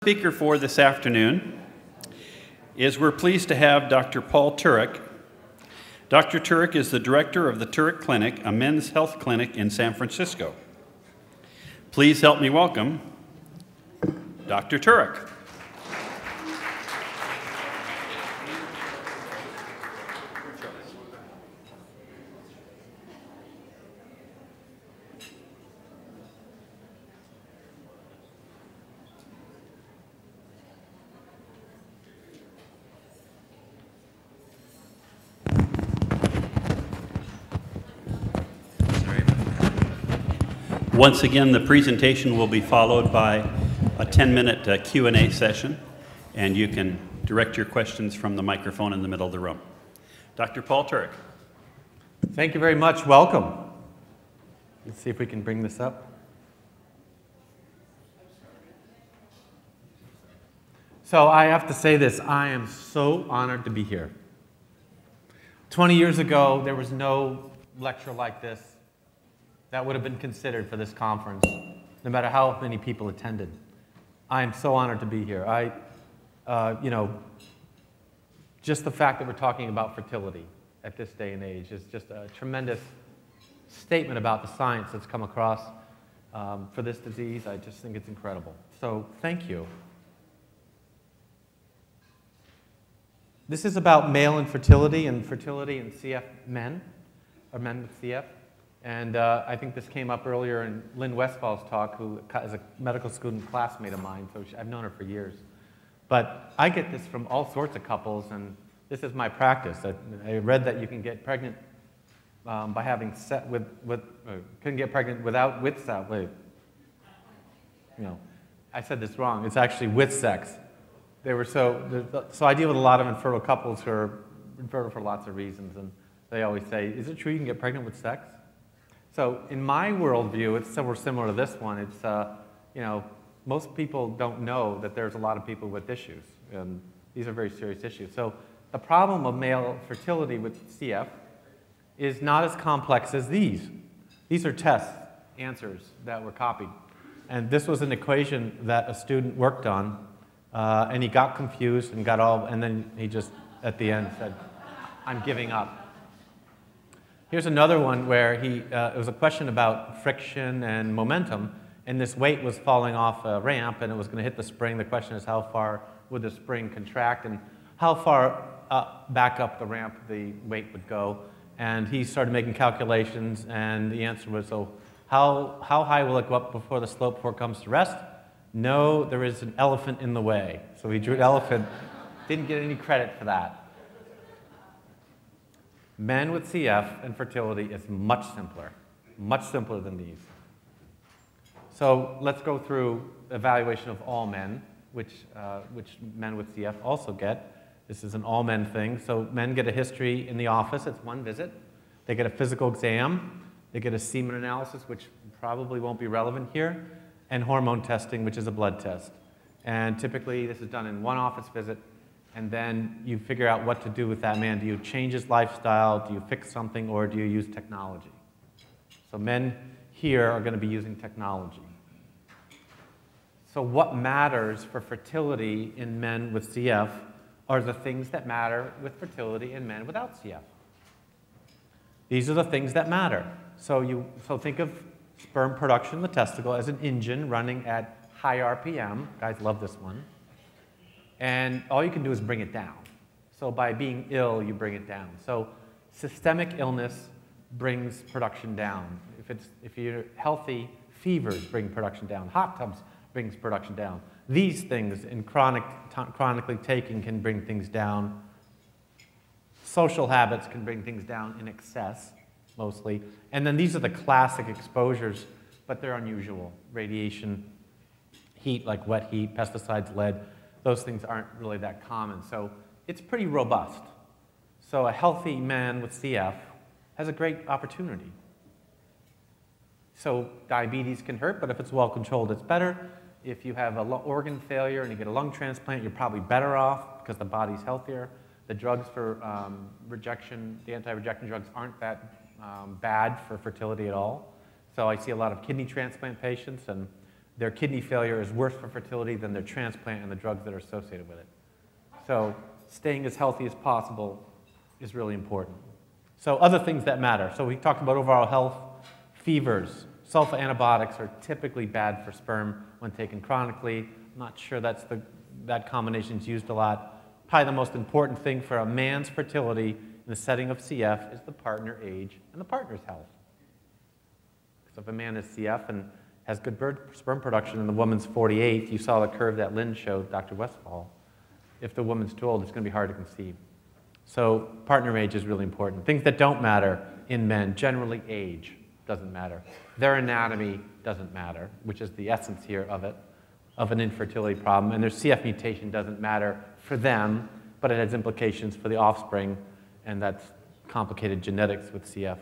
Speaker for this afternoon is we're pleased to have Dr. Paul Turek. Dr. Turek is the director of the Turek Clinic, a men's health clinic in San Francisco. Please help me welcome Dr. Turek. Once again, the presentation will be followed by a 10-minute Q&A session, and you can direct your questions from the microphone in the middle of the room. Dr. Paul Turek. Thank you very much. Welcome. Let's see if we can bring this up. So I have to say this, I am so honored to be here. 20 years ago, there was no lecture like this that would have been considered for this conference, no matter how many people attended. I am so honored to be here. Just the fact that we're talking about fertility at this day and age is just a tremendous statement about the science that's come across for this disease. I just think it's incredible. So thank you. This is about male infertility and fertility in CF men, or men with CF. And I think this came up earlier in Lynn Westfall's talk, who is a medical student classmate of mine, so I've known her for years. But I get this from all sorts of couples, and this is my practice. I read that you can get pregnant by having sex couldn't get pregnant with sex. Wait, I said this wrong. It's actually with sex. So I deal with a lot of infertile couples who are infertile for lots of reasons, and they always say, "Is it true you can get pregnant with sex?" So in my worldview, it's somewhere similar to this one. It's, most people don't know that there's a lot of people with issues, and these are very serious issues. So the problem of male fertility with CF is not as complex as these. These are test answers that were copied. And this was an equation that a student worked on, and he got confused and then he just, at the end, said, "I'm giving up." Here's another one where it was a question about friction and momentum, and this weight was falling off a ramp and it was going to hit the spring. The question is, how far would the spring contract and how far back up the ramp the weight would go? And he started making calculations, and the answer was, so how high will it go up before the slope before it comes to rest? No, there is an elephant in the way. So he drew an elephant, didn't get any credit for that. Men with CF and fertility is much simpler than these. So let's go through evaluation of all men, which men with CF also get. This is an all men thing. So men get a history in the office. It's one visit. They get a physical exam. They get a semen analysis, which probably won't be relevant here, and hormone testing, which is a blood test. And typically this is done in one office visit. And then you figure out what to do with that man. Do you change his lifestyle? Do you fix something? Or do you use technology? So men here are going to be using technology. So what matters for fertility in men with CF are the things that matter with fertility in men without CF. These are the things that matter. So think of sperm production in the testicle as an engine running at high RPM. Guys love this one. And all you can do is bring it down. So by being ill, you bring it down. So systemic illness brings production down. If you're healthy, fevers bring production down. Hot tubs brings production down. These things in chronically taking can bring things down. Social habits can bring things down in excess, mostly. And then these are the classic exposures, but they're unusual. Radiation, heat like wet heat, pesticides, lead. Those things aren't really that common. So it's pretty robust. So a healthy man with CF has a great opportunity. So diabetes can hurt, but if it's well controlled, it's better. If you have an organ failure and you get a lung transplant, you're probably better off because the body's healthier. The drugs for rejection, the anti-rejection drugs aren't that bad for fertility at all. So I see a lot of kidney transplant patients, and their kidney failure is worse for fertility than their transplant and the drugs that are associated with it. So staying as healthy as possible is really important. So other things that matter. So we talked about overall health, fevers. Sulfa antibiotics are typically bad for sperm when taken chronically. I'm not sure that combination is used a lot. Probably the most important thing for a man's fertility in the setting of CF is the partner age and the partner's health. So if a man is CF and has good sperm production and the woman's 48, you saw the curve that Lynn showed, Dr. Westphal. If the woman's too old, it's going to be hard to conceive. So partner age is really important. Things that don't matter in men, generally age doesn't matter. Their anatomy doesn't matter, which is the essence here of it, of an infertility problem. And their CF mutation doesn't matter for them, but it has implications for the offspring, and that's complicated genetics with CF.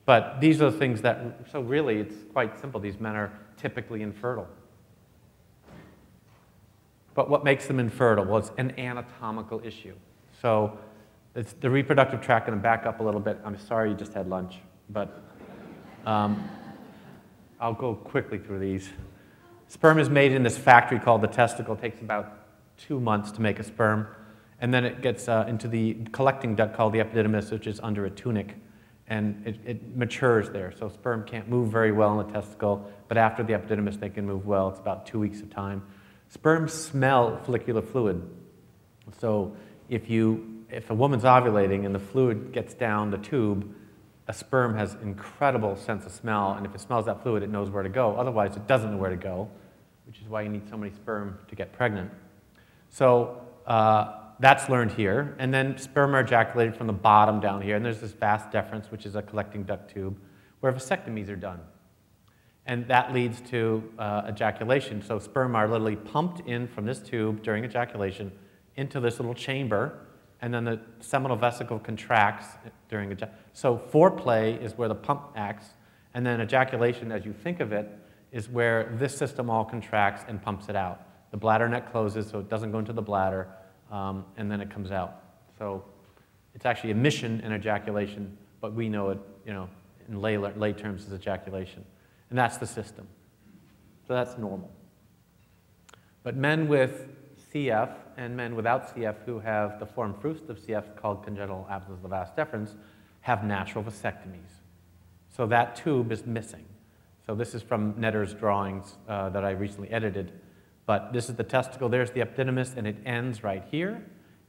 But these are the things that, so really it's quite simple. These men are typically infertile. But what makes them infertile? Well, it's an anatomical issue. So it's the reproductive tract. I'm going to back up a little bit. I'm sorry you just had lunch, but I'll go quickly through these. Sperm is made in this factory called the testicle. It takes about 2 months to make a sperm. And then it gets into the collecting duct called the epididymis, which is under a tunic. And it matures there. So sperm can't move very well in the testicle, but after the epididymis, they can move well. It's about 2 weeks of time. Sperm smell follicular fluid. So if a woman's ovulating and the fluid gets down the tube, a sperm has incredible sense of smell, and if it smells that fluid, it knows where to go. Otherwise, it doesn't know where to go, which is why you need so many sperm to get pregnant. So that's learned here. And then sperm are ejaculated from the bottom down here. And there's this vas deferens, which is a collecting duct tube, where vasectomies are done. And that leads to ejaculation. So sperm are literally pumped in from this tube during ejaculation into this little chamber. And then the seminal vesicle contracts during ejaculation. So foreplay is where the pump acts. And then ejaculation, as you think of it, is where this system all contracts and pumps it out. The bladder neck closes, so it doesn't go into the bladder. And then it comes out. So it's actually emission and ejaculation, but we know it, in lay terms as ejaculation. And that's the system. So that's normal. But men with CF and men without CF who have the form fruste of CF called congenital abscess of the vas deferens have natural vasectomies. So that tube is missing. So this is from Netter's drawings that I recently edited. But this is the testicle, there's the epididymis, and it ends right here.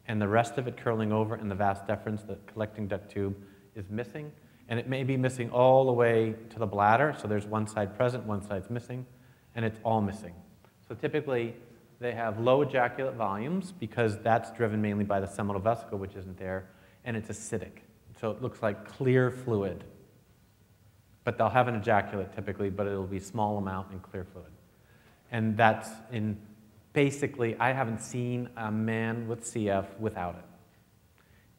And the rest of it curling over, and the vas deferens, the collecting duct tube, is missing. And it may be missing all the way to the bladder. So there's one side present, one side's missing, and it's all missing. So typically, they have low ejaculate volumes because that's driven mainly by the seminal vesicle, which isn't there, and it's acidic. So it looks like clear fluid. But they'll have an ejaculate typically, but it'll be small amount and clear fluid. And that's in, basically, I haven't seen a man with CF without it.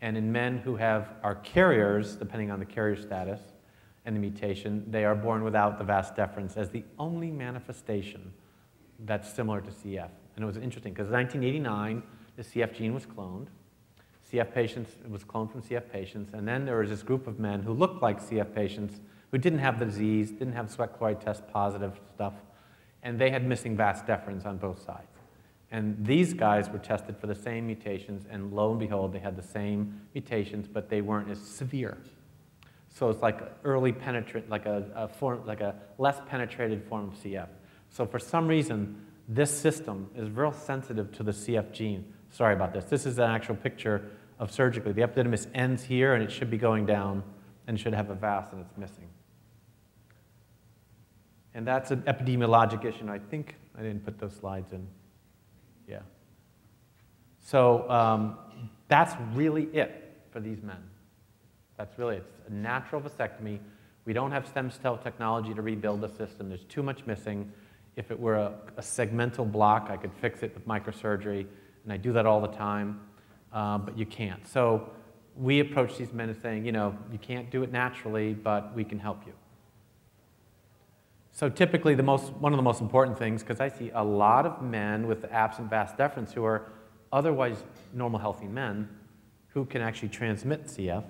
And in men who are carriers, depending on the carrier status and the mutation, they are born without the vas deferens as the only manifestation that's similar to CF. And it was interesting because in 1989, the CF gene was cloned. CF patients, it was cloned from CF patients. And then there was this group of men who looked like CF patients who didn't have the disease, didn't have sweat chloride test positive stuff, and they had missing vas deferens on both sides. And these guys were tested for the same mutations, and lo and behold, they had the same mutations, but they weren't as severe. So it's like early penetrant, like a less penetrated form of CF. So for some reason, this system is real sensitive to the CF gene. Sorry about this. This is an actual picture of surgically. The epididymis ends here, and it should be going down, and should have a vas, and it's missing. And that's an epidemiologic issue, and I think I didn't put those slides in. Yeah. So that's really it for these men. That's really it. It's a natural vasectomy. We don't have stem cell technology to rebuild the system. There's too much missing. If it were a segmental block, I could fix it with microsurgery, and I do that all the time, but you can't. So we approach these men as saying, you can't do it naturally, but we can help you. So typically, one of the most important things, because I see a lot of men with absent vas deferens who are otherwise normal, healthy men who can actually transmit CF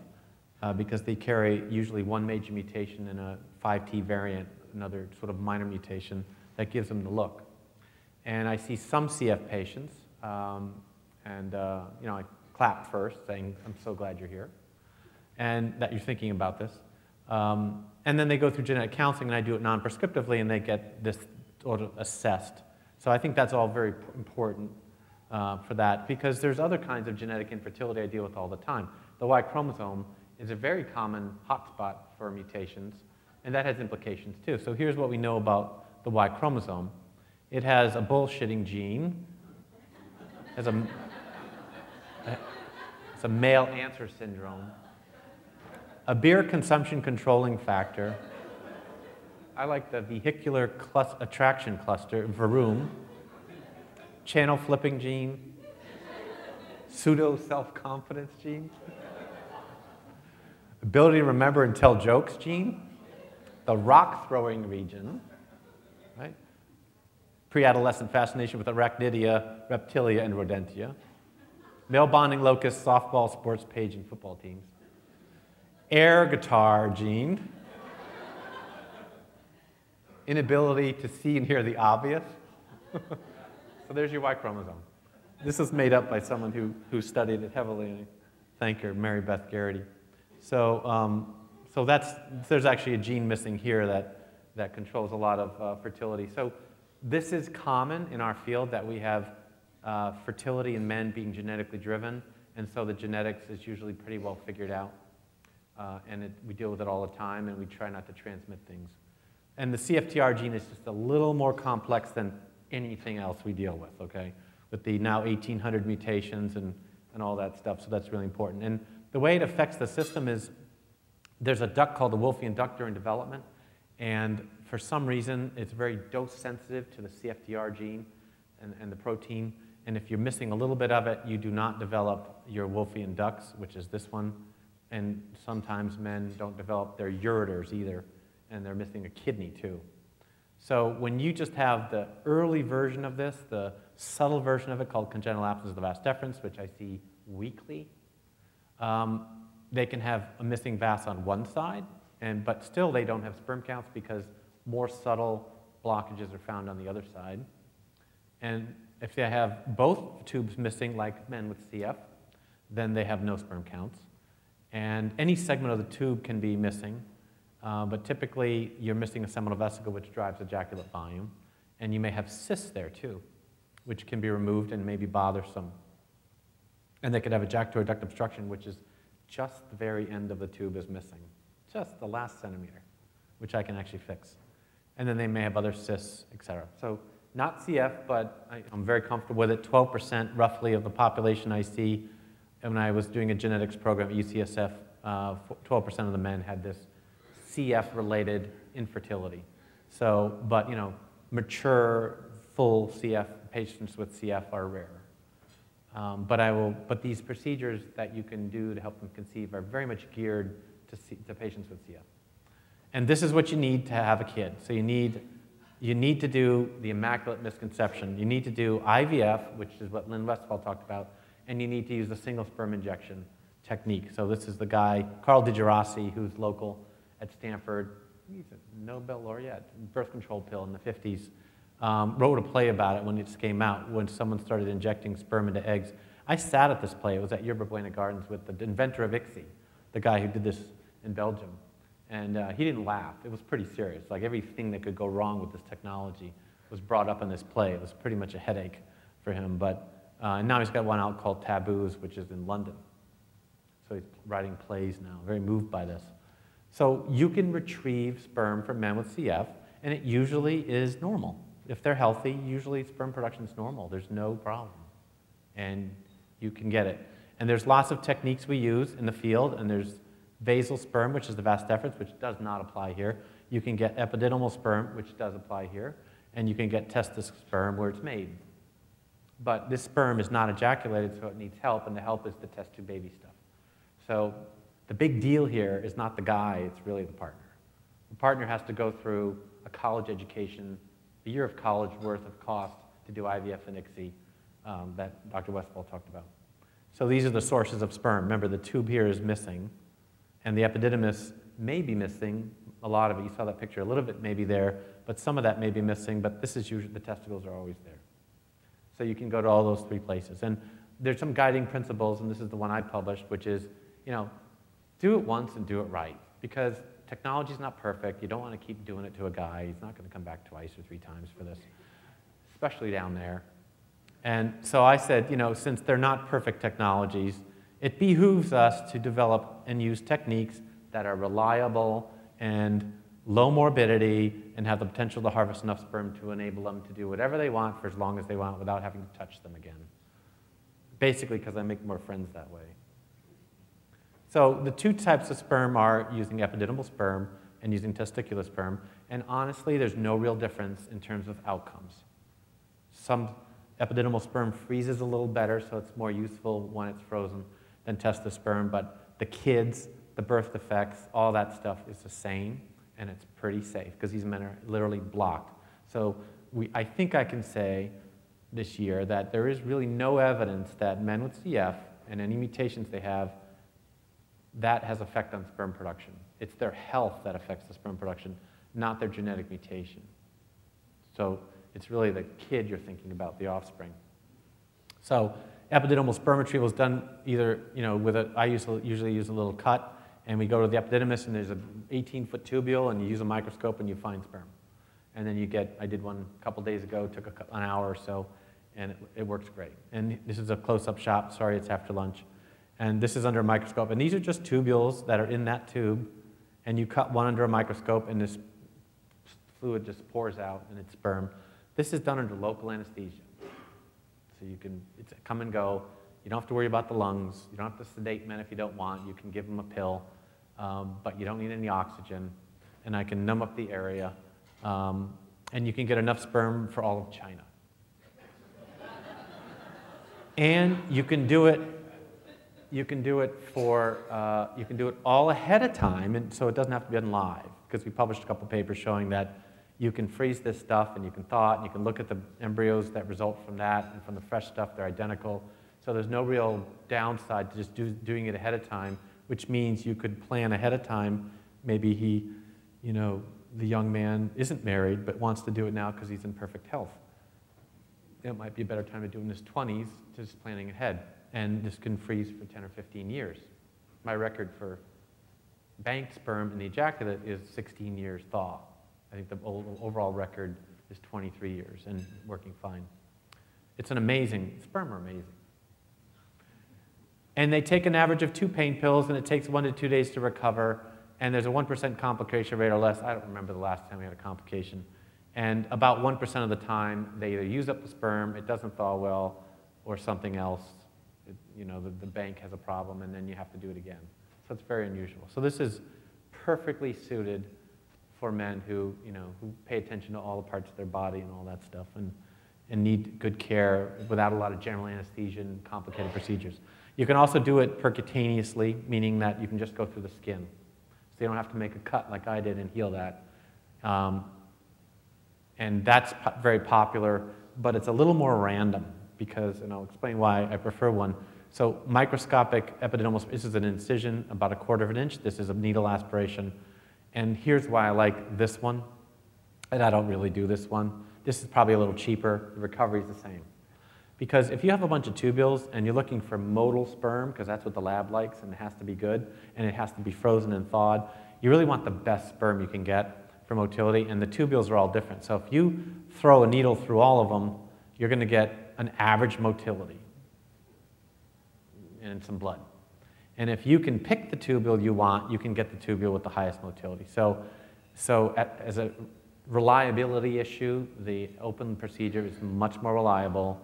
because they carry usually one major mutation and a 5T variant, another sort of minor mutation that gives them the look. And I see some CF patients, I clap first, saying, I'm so glad you're here, and that you're thinking about this. And then they go through genetic counseling, and I do it non-prescriptively, and they get this sort of assessed. So I think that's all very important for that, because there's other kinds of genetic infertility I deal with all the time. The Y chromosome is a very common hotspot for mutations, and that has implications too. So here's what we know about the Y chromosome. It has a bullshitting gene, has it's a male answer syndrome, a beer consumption controlling factor. I like the vehicular attraction cluster, VARUM, channel flipping gene, pseudo self-confidence gene, ability to remember and tell jokes gene, the rock throwing region, right? Pre-adolescent fascination with arachnidia, reptilia, and rodentia, male bonding locus, softball, sports page, and football teams, air guitar gene, inability to see and hear the obvious. So there's your Y chromosome. This is made up by someone who studied it heavily, and I thank her, Mary Beth Garrity. So, there's actually a gene missing here that controls a lot of fertility. So this is common in our field, that we have fertility in men being genetically driven, and so the genetics is usually pretty well figured out. We deal with it all the time, and we try not to transmit things. And the CFTR gene is just a little more complex than anything else we deal with, okay? With the now 1,800 mutations and all that stuff, so that's really important. And the way it affects the system is there's a duct called the Wolffian duct during development, and for some reason, it's very dose sensitive to the CFTR gene and the protein, and if you're missing a little bit of it, you do not develop your Wolffian ducts, which is this one, and sometimes men don't develop their ureters either, and they're missing a kidney too. So when you just have the early version of this, the subtle version of it called congenital absence of the vas deferens, which I see weekly, they can have a missing vas on one side, but still they don't have sperm counts because more subtle blockages are found on the other side. And if they have both tubes missing, like men with CF, then they have no sperm counts. And any segment of the tube can be missing. But typically, you're missing a seminal vesicle, which drives ejaculate volume. And you may have cysts there, too, which can be removed and may be bothersome. And they could have ejaculatory duct obstruction, which is just the very end of the tube is missing, just the last centimeter, which I can actually fix. And then they may have other cysts, et cetera. So not CF, but I'm very comfortable with it. 12% roughly of the population I see. And when I was doing a genetics program at UCSF, 12% of the men had this CF-related infertility. So, but mature, full CF patients with CF are rare. But these procedures that you can do to help them conceive are very much geared to patients with CF. And this is what you need to have a kid. So you need to do the immaculate misconception. You need to do IVF, which is what Lynn Westphal talked about, and you need to use a single sperm injection technique. So this is the guy, Carl DiGerasi, who's local at Stanford. He's a Nobel laureate, birth control pill in the 50s. Wrote a play about it when it just came out, when someone started injecting sperm into eggs. I sat at this play. It was at Yerba Buena Gardens with the inventor of ICSI, the guy who did this in Belgium. And he didn't laugh. It was pretty serious. Like everything that could go wrong with this technology was brought up in this play. It was pretty much a headache for him. But now he's got one out called Taboos, which is in London. So he's writing plays now, very moved by this. So you can retrieve sperm from men with CF, and it usually is normal. If they're healthy, usually sperm production is normal. There's no problem. And you can get it. And there's lots of techniques we use in the field, and there's basal sperm, which is the vas deferens, which does not apply here. You can get epididymal sperm, which does apply here. And you can get testis sperm where it's made. But this sperm is not ejaculated, so it needs help, and the help is the test tube baby stuff. So the big deal here is not the guy, it's really the partner. The partner has to go through a college education, a year of college worth of cost to do IVF and ICSI that Dr. Westphal talked about. So these are the sources of sperm. Remember, the tube here is missing, and the epididymis may be missing a lot of it. You saw that picture, a little bit maybe there, but some of that may be missing, but this is usually, the testicles are always there. So you can go to all those 3 places. And there's some guiding principles, and this is the one I published, which is, do it once and do it right. Because technology is not perfect. You don't want to keep doing it to a guy. He's not going to come back twice or 3 times for this, especially down there. And so I said, since they're not perfect technologies, it behooves us to develop and use techniques that are reliable and low morbidity and have the potential to harvest enough sperm to enable them to do whatever they want for as long as they want without having to touch them again. Basically because I make more friends that way. So the 2 types of sperm are using epididymal sperm and using testicular sperm. And honestly, there's no real difference in terms of outcomes. Some epididymal sperm freezes a little better, so it's more useful when it's frozen than testis sperm. But the kids, the birth defects, all that stuff is the same. And it's pretty safe because these men are literally blocked. So I think I can say this year that there is really no evidence that men with CF and any mutations they have, that has effect on sperm production. It's their health that affects the sperm production, not their genetic mutation. So it's really the kid you're thinking about, the offspring. So epididymal sperm retrieval is done either, with I usually use a little cut, and we go to the epididymis, and there's an 18-foot tubule, and you use a microscope, and you find sperm. And then you get, I did one a couple days ago, took an hour or so, and it works great. And this is a close-up shot. Sorry, it's after lunch. And this is under a microscope. And these are just tubules that are in that tube, and you cut one under a microscope, and this fluid just pours out, and it's sperm. This is done under local anesthesia. So it's come and go. You don't have to worry about the lungs. You don't have to sedate men if you don't want. You can give them a pill, but you don't need any oxygen. And I can numb up the area. And you can get enough sperm for all of China. And you can do it. You can do it all ahead of time, and so it doesn't have to be done live. Because we published a couple papers showing that you can freeze this stuff, and you can thaw it, and you can look at the embryos that result from that, and from the fresh stuff, they're identical. So there's no real downside to just doing it ahead of time, which means you could plan ahead of time. Maybe the young man isn't married but wants to do it now because he's in perfect health. It might be a better time to do it in his 20s, just planning ahead. And this can freeze for 10 or 15 years. My record for banked sperm in the ejaculate is 16 years thaw. I think the overall record is 23 years and working fine. It's an amazing, sperm are amazing. And they take an average of 2 pain pills, and it takes 1 to 2 days to recover. And there's a 1% complication rate or less. I don't remember the last time we had a complication. And about 1% of the time, they either use up the sperm, it doesn't thaw well, or something else. The bank has a problem, and then you have to do it again. So it's very unusual. So this is perfectly suited for men who pay attention to all the parts of their body and all that stuff, and need good care without a lot of general anesthesia and complicated procedures. You can also do it percutaneously, meaning that you can just go through the skin. So you don't have to make a cut like I did and heal that. And that's very popular, but it's a little more random because, and I'll explain why I prefer one. So microscopic epididymal, this is an incision about 1/4 inch. This is a needle aspiration. And here's why I like this one, and I don't really do this one. This is probably a little cheaper. The recovery is the same. Because if you have a bunch of tubules and you're looking for motile sperm, because that's what the lab likes and it has to be good, and it has to be frozen and thawed, you really want the best sperm you can get for motility, and the tubules are all different. So if you throw a needle through all of them, you're going to get an average motility and some blood. And if you can pick the tubule you want, you can get the tubule with the highest motility. So as a reliability issue, the open procedure is much more reliable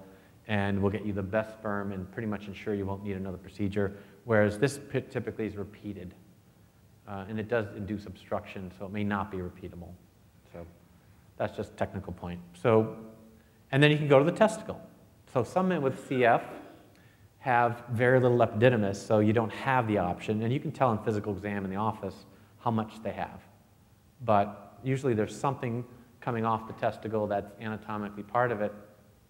and will get you the best sperm and pretty much ensure you won't need another procedure, whereas this typically is repeated. And it does induce obstruction, so it may not be repeatable. So that's just a technical point. So, and then you can go to the testicle. So some men with CF have very little epididymis, so you don't have the option. And you can tell in physical exam in the office how much they have. But usually there's something coming off the testicle that's anatomically part of it,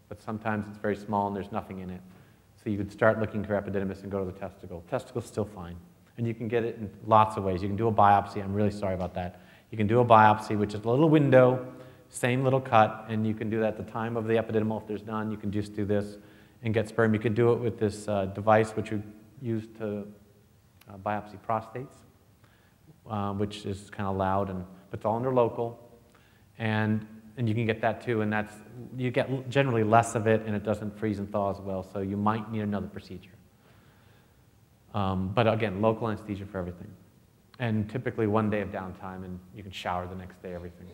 but sometimes it's very small and there's nothing in it. So you could start looking for epididymis and go to the testicle. Testicle's still fine. And you can get it in lots of ways. You can do a biopsy. I'm really sorry about that. You can do a biopsy, which is a little window, same little cut, and you can do that at the time of the epididymal. If there's none, you can just do this and get sperm. You can do it with this device which we use to biopsy prostates, which is kind of loud, but it's all under local. And you can get that too, and you get generally less of it, and it doesn't freeze and thaw as well, so you might need another procedure. But again, local anesthesia for everything. And typically 1 day of downtime, and you can shower the next day, everything.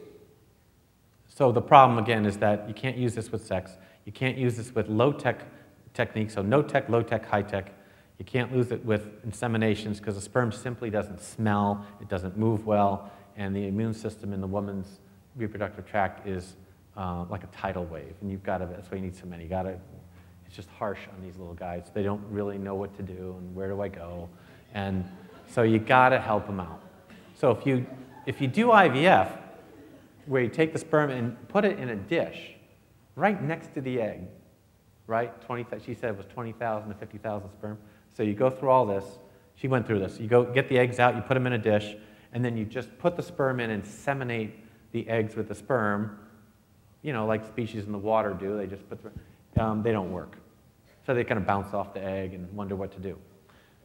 So the problem, again, is that you can't use this with sex. You can't use this with low-tech techniques, so no-tech, low-tech, high-tech. You can't use it with inseminations because the sperm simply doesn't smell, it doesn't move well, and the immune system in the woman's reproductive tract is like a tidal wave, and that's why you need so many. It's just harsh on these little guys. They don't really know what to do and where do I go, and so you gotta help them out. So if you do IVF, where you take the sperm and put it in a dish right next to the egg, right? She said it was 20,000 to 50,000 sperm. So you go through all this. She went through this. You go get the eggs out, you put them in a dish, and then you just put the sperm in and inseminate the eggs with the sperm, like species in the water do. They just they don't work. So they kind of bounce off the egg and wonder what to do.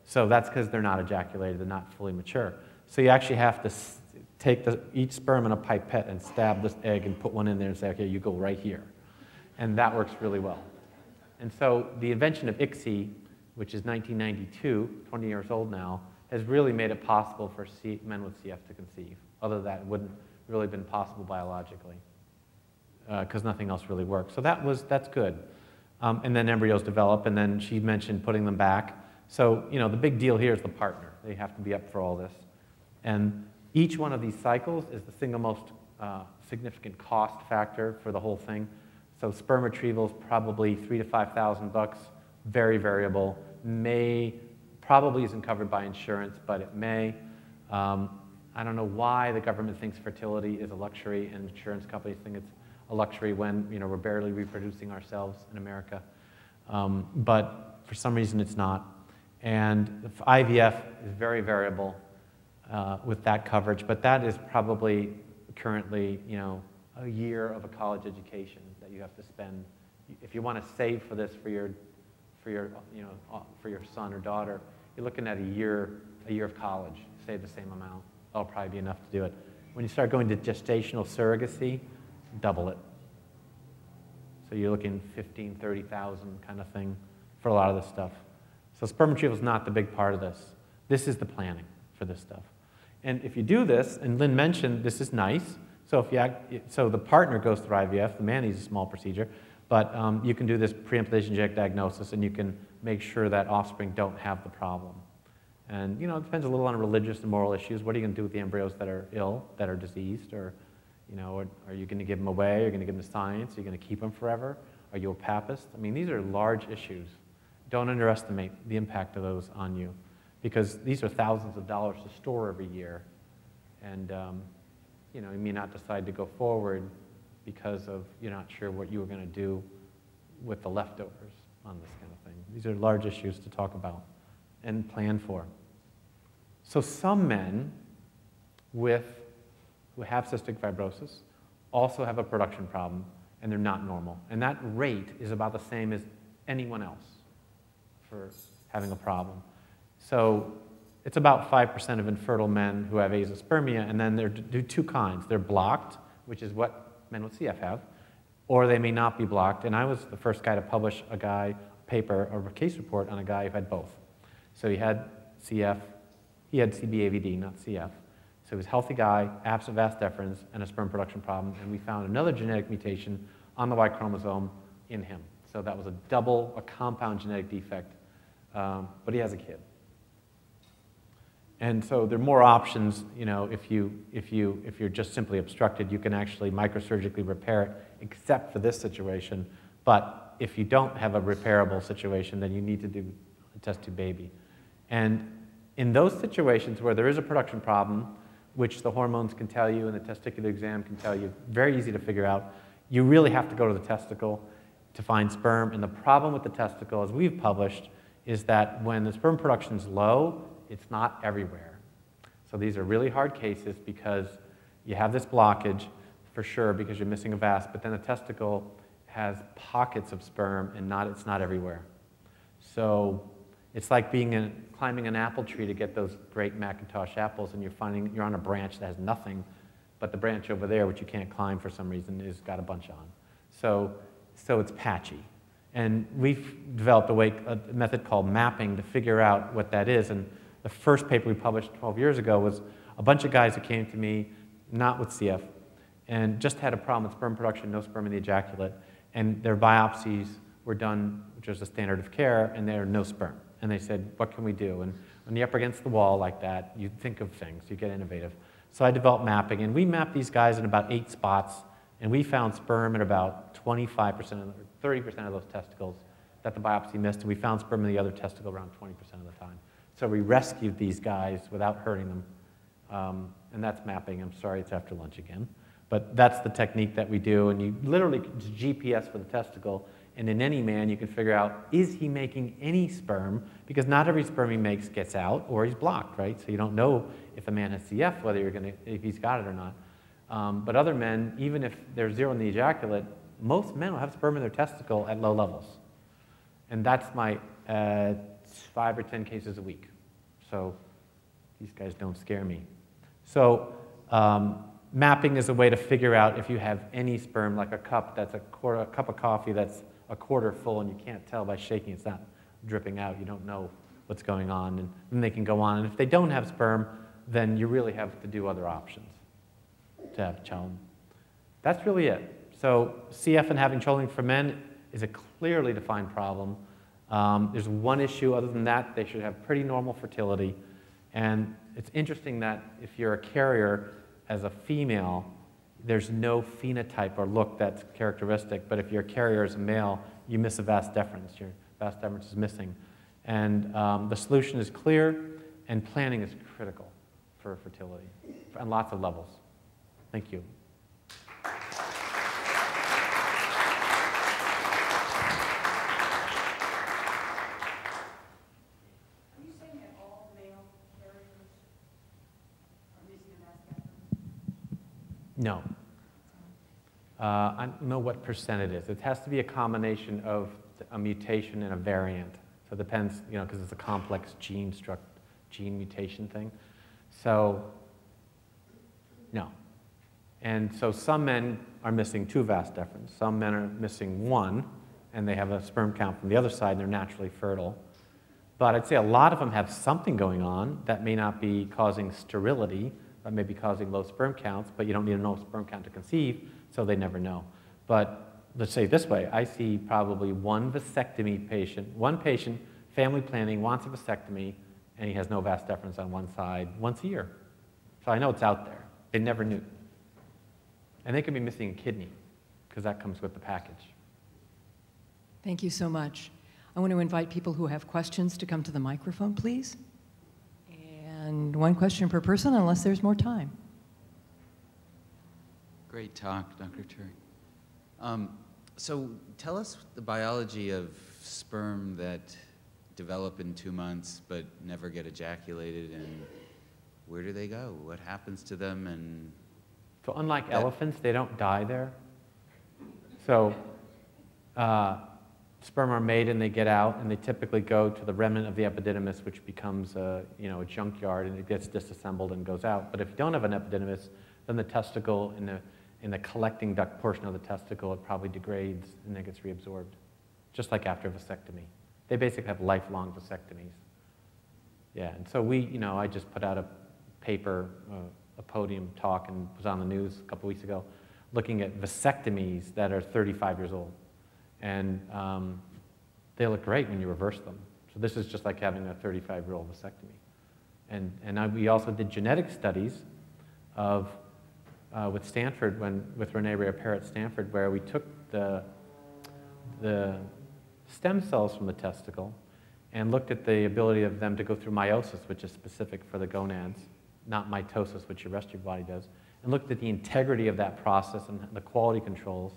So that's because they're not ejaculated, they're not fully mature. So you actually have to take each sperm in a pipette and stab this egg and put one in there and say, okay, you go right here. And that works really well. And so the invention of ICSI, which is 1992, 20 years old now, has really made it possible for men with CF to conceive. Other than that, it wouldn't really been possible biologically because nothing else really works. So that's good. And then embryos develop, and then she mentioned putting them back. So, the big deal here is the partner. They have to be up for all this. And each one of these cycles is the single most significant cost factor for the whole thing. So sperm retrieval is probably $3,000 to $5,000, very variable. Probably isn't covered by insurance, but it may. I don't know why the government thinks fertility is a luxury and insurance companies think it's a luxury when we're barely reproducing ourselves in America. But for some reason it's not. And IVF is very variable with that coverage, but that is probably currently a year of a college education that you have to spend. If you want to save for this for your son or daughter, you're looking at a year of college. Save the same amount. That'll probably be enough to do it. When you start going to gestational surrogacy, double it. So you're looking 15, 30,000 kind of thing for a lot of this stuff. So sperm retrieval is not the big part of this. This is the planning for this stuff. And if you do this, and Lynn mentioned this is nice, so the partner goes through IVF, the man needs a small procedure, but you can do this pre-implantation genetic diagnosis and you can make sure that offspring don't have the problem. And it depends a little on religious and moral issues. What are you going to do with the embryos that are ill, that are diseased, or are you going to give them away? Are you going to give them to science? Are you going to keep them forever? Are you a papist? I mean, these are large issues. Don't underestimate the impact of those on you, because these are thousands of dollars to store every year, and you may not decide to go forward because of you're not sure what you were going to do with the leftovers on this kind of thing. These are large issues to talk about and plan for. So some men who have cystic fibrosis also have a production problem, and they're not normal. And that rate is about the same as anyone else for having a problem. So it's about 5% of infertile men who have azoospermia, and then there are two kinds. They're blocked, which is what men with CF have, or they may not be blocked. And I was the first guy to publish a paper or a case report on a guy who had both. So he had CF, he had CBAVD, not CF. So he was a healthy guy, absent vas deferens, and a sperm production problem, and we found another genetic mutation on the Y chromosome in him. So that was a compound genetic defect, but he has a kid. And so there are more options, if you're just simply obstructed, you can actually microsurgically repair it, except for this situation. But if you don't have a repairable situation, then you need to do a test tube baby. And in those situations where there is a production problem, which the hormones can tell you and the testicular exam can tell you, very easy to figure out, you really have to go to the testicle to find sperm. And the problem with the testicle, as we've published, is that when the sperm production is low, it's not everywhere. So these are really hard cases because You have this blockage for sure because you're missing a vas, but then the testicle has pockets of sperm and it's not everywhere. So it's like climbing an apple tree to get those great Macintosh apples, and you're on a branch that has nothing, but the branch over there, which you can't climb for some reason, is got a bunch on. So it's patchy. And we've developed a method called mapping to figure out what that is. And the first paper we published 12 years ago was a bunch of guys who came to me, not with CF, and just had a problem with sperm production, no sperm in the ejaculate, and their biopsies were done, which was the standard of care, and there are no sperm. And they said, what can we do? And when you're up against the wall like that, you think of things, you get innovative. So I developed mapping, and we mapped these guys in about 8 spots, and we found sperm in about 25% or 30% of those testicles that the biopsy missed, and we found sperm in the other testicle around 20% of the time. So we rescued these guys without hurting them, and that's mapping. I'm sorry, it's after lunch again. But that's the technique that we do, and you literally it's GPS for the testicle, and in any man you can figure out, is he making any sperm? Because not every sperm he makes gets out, or he's blocked, right? So you don't know if a man has CF, if he's got it or not. But other men, even if there's 0 in the ejaculate, most men will have sperm in their testicle at low levels. And that's my 5 or 10 cases a week. So these guys don't scare me. So mapping is a way to figure out if you have any sperm, like a cup that's a cup of coffee that's a quarter full, and you can't tell by shaking it's not dripping out. You don't know what's going on, and then they can go on. And if they don't have sperm, then you really have to do other options to have a child. That's really it. So CF and having children for men is a clearly defined problem. There's one issue. Other than that, they should have pretty normal fertility. And it's interesting that if you're a carrier as a female, there's no phenotype or look that's characteristic. But if you're a carrier as a male, you miss a vas deferens. Your vas deferens is missing. And the solution is clear, and planning is critical for fertility on lots of levels. Thank you. No. I don't know what percent it is. It has to be a combination of a mutation and a variant. So it depends, because it's a complex gene mutation thing. So, no. And so some men are missing 2 vas deferens. Some men are missing 1, and they have a sperm count from the other side, and they're naturally fertile. But I'd say a lot of them have something going on that may not be causing sterility, but may be causing low sperm counts, but you don't need a low sperm count to conceive, so they never know. But let's say it this way, I see probably one vasectomy patient, one patient, family planning, wants a vasectomy, and he has no vas deferens on one side once a year. So I know it's out there. They never knew. And they could be missing a kidney, because that comes with the package. Thank you so much. I want to invite people who have questions to come to the microphone, please. And 1 question per person, unless there's more time. Great talk, Dr. Turek. So tell us the biology of sperm that develop in 2 months but never get ejaculated, and where do they go? What happens to them? And so unlike elephants, they don't die there. So sperm are made and they get out, and they typically go to the remnant of the epididymis, which becomes a junkyard, and it gets disassembled and goes out. But if you don't have an epididymis, then the testicle in the collecting duct portion of the testicle, it probably degrades and then gets reabsorbed, just like after a vasectomy. They basically have lifelong vasectomies. Yeah, and so I just put out a paper, a podium talk, and was on the news a couple weeks ago, looking at vasectomies that are 35 years old. And they look great when you reverse them. So this is just like having a 35-year-old vasectomy. And we also did genetic studies with Stanford, with Renee Rea-Parr at Stanford, where we took the stem cells from the testicle and looked at the ability of them to go through meiosis, which is specific for the gonads, not mitosis, which the rest of your body does, and looked at the integrity of that process and the quality controls.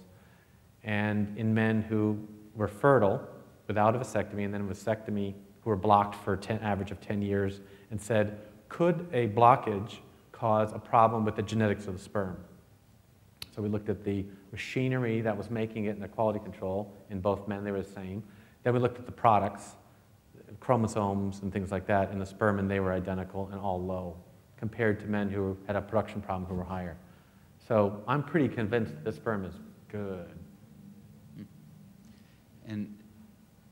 And in men who were fertile without a vasectomy, and then a vasectomy, who were blocked for an average of 10 years, and said, could a blockage cause a problem with the genetics of the sperm. So we looked at the machinery that was making it and the quality control. In both men, they were the same. Then we looked at the products, chromosomes and things like that in the sperm, and they were identical and all low, compared to men who had a production problem who were higher. So I'm pretty convinced that the sperm is good. And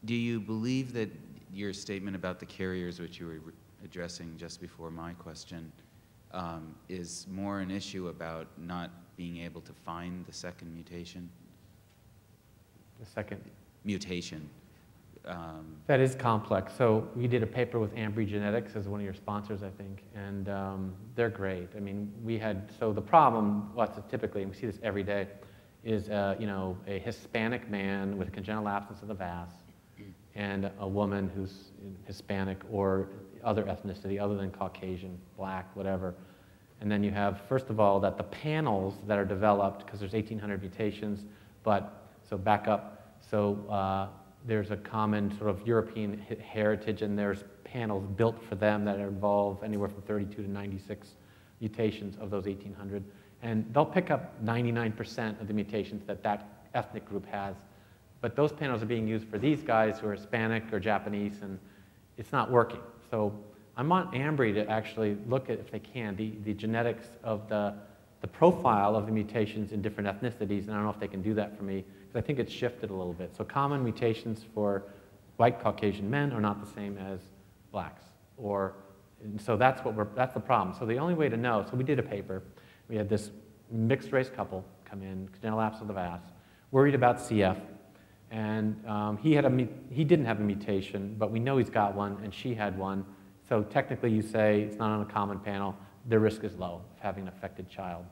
do you believe that your statement about the carriers, which you were addressing just before my question, is more an issue about not being able to find the second mutation? The second Mutation. That is complex. So we did a paper with Ambry Genetics as one of your sponsors, I think, and they're great. I mean, so the problem, what's typically, and we see this every day, is a Hispanic man with congenital absence of the vas and a woman who's Hispanic or other ethnicity other than Caucasian, black, whatever. And then you have, first of all, that the panels that are developed, because there's 1,800 mutations, so back up. So there's a common sort of European heritage, and there's panels built for them that involve anywhere from 32 to 96 mutations of those 1,800. And they'll pick up 99% of the mutations that that ethnic group has. But those panels are being used for these guys who are Hispanic or Japanese, and it's not working. So I want Ambry to actually look at, if they can, the genetics of the profile of the mutations in different ethnicities, and I don't know if they can do that for me, because I think it's shifted a little bit. So common mutations for white Caucasian men are not the same as blacks. And so that's the problem. So the only way to know, so we did a paper. We had this mixed race couple come in, congenital absence of the vas, worried about CF, and he didn't have a mutation, but we know he's got one, and she had one. So technically you say it's not on a common panel, their risk is low of having an affected child.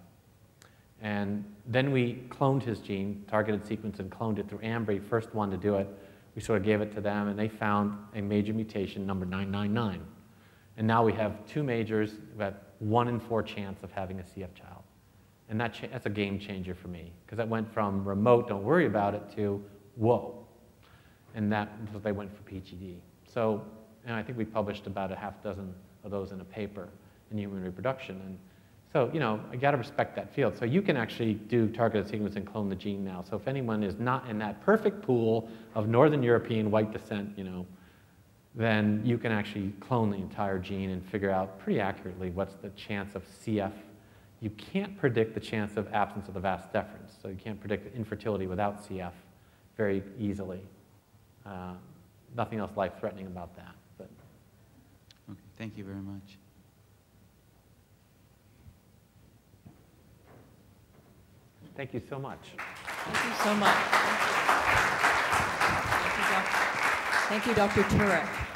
And then we cloned his gene, targeted sequence, and cloned it through Ambry, first one to do it. We sort of gave it to them, and they found a major mutation, number 999. And now we have two majors, we have 1 in 4 chance of having a CF child. And that's a game changer for me, because it went from remote, don't worry about it, to whoa. And so they went for PGD. So, and I think we published about a half dozen of those in a paper in Human Reproduction. And so, I got to respect that field. So you can actually do targeted sequence and clone the gene now. So if anyone is not in that perfect pool of Northern European white descent, then you can actually clone the entire gene and figure out pretty accurately what's the chance of CF. You can't predict the chance of absence of the vas deferens. So you can't predict infertility without CF very easily. Nothing else life-threatening about that. But. Okay, thank you very much. Thank you so much. Thank you so much. Thank you, Dr. Turek.